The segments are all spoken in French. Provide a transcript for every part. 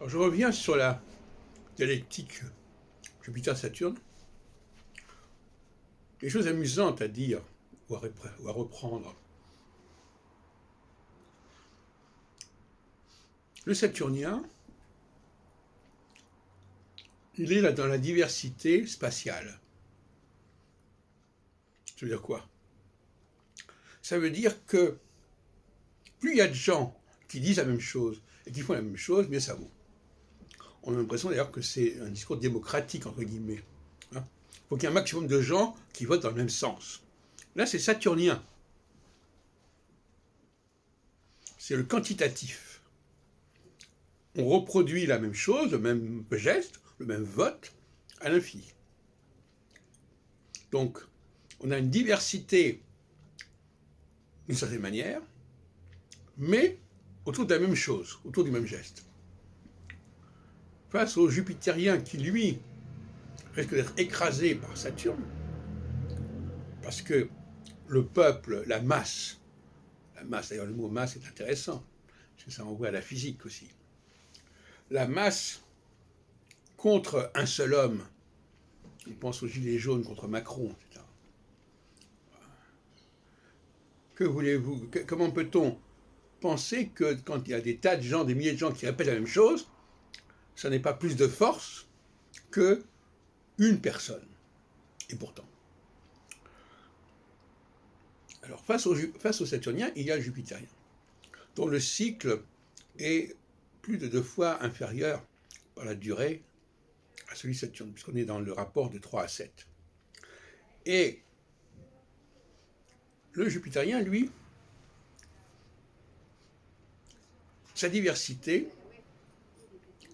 Alors, je reviens sur la dialectique Jupiter-Saturne. Des choses amusantes à dire ou à reprendre. Le Saturnien, il est là dans la diversité spatiale. Ça veut dire quoi? Ça veut dire que plus il y a de gens qui disent la même chose et qui font la même chose, mieux ça vaut. On a l'impression d'ailleurs que c'est un discours démocratique, entre guillemets. Il faut qu'il y ait un maximum de gens qui votent dans le même sens. Là, c'est saturnien. C'est le quantitatif. On reproduit la même chose, le même geste, le même vote, à l'infini. Donc, on a une diversité d'une certaine manière, mais autour de la même chose, autour du même geste. Face au Jupitérien qui, lui, risque d'être écrasé par Saturne, parce que le peuple, la masse, d'ailleurs le mot masse est intéressant, parce que ça envoie à la physique aussi. La masse contre un seul homme, on pense aux gilets jaunes contre Macron, etc. Que voulez-vous? Comment peut-on penser que quand il y a des tas de gens, des milliers de gens qui répètent la même chose, ça n'est pas plus de force que une personne? Et pourtant. Alors, face au Saturnien, il y a le Jupitérien, dont le cycle est plus de 2 fois inférieur par la durée à celui de Saturne, puisqu'on est dans le rapport de 3 à 7. Et le Jupitérien, lui, sa diversité,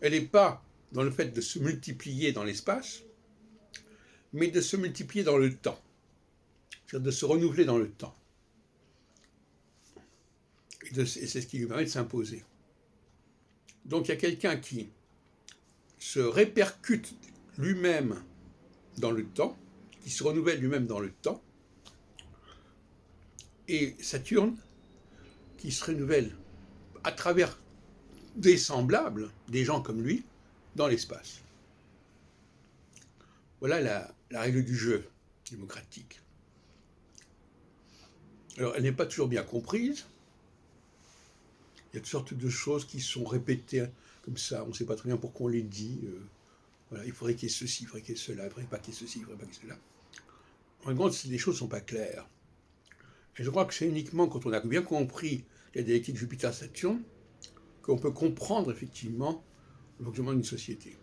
elle n'est pas dans le fait de se multiplier dans l'espace, mais de se multiplier dans le temps, c'est-à-dire de se renouveler dans le temps. Et c'est ce qui lui permet de s'imposer. Donc il y a quelqu'un qui se répercute lui-même dans le temps, qui se renouvelle lui-même dans le temps, et Saturne qui se renouvelle à travers des semblables, des gens comme lui, dans l'espace. Voilà la règle du jeu démocratique. Alors, elle n'est pas toujours bien comprise. Il y a toutes sortes de choses qui sont répétées comme ça. On ne sait pas très bien pourquoi on les dit. Voilà, il faudrait qu'il y ait ceci, il faudrait qu'il y ait cela, il ne faudrait pas qu'il y ait ceci, il ne faudrait pas qu'il y ait cela. En fin de compte, les choses ne sont pas claires. Et je crois que c'est uniquement quand on a bien compris la dialectique Jupiter-Saturne qu'on peut comprendre effectivement le fonctionnement d'une société.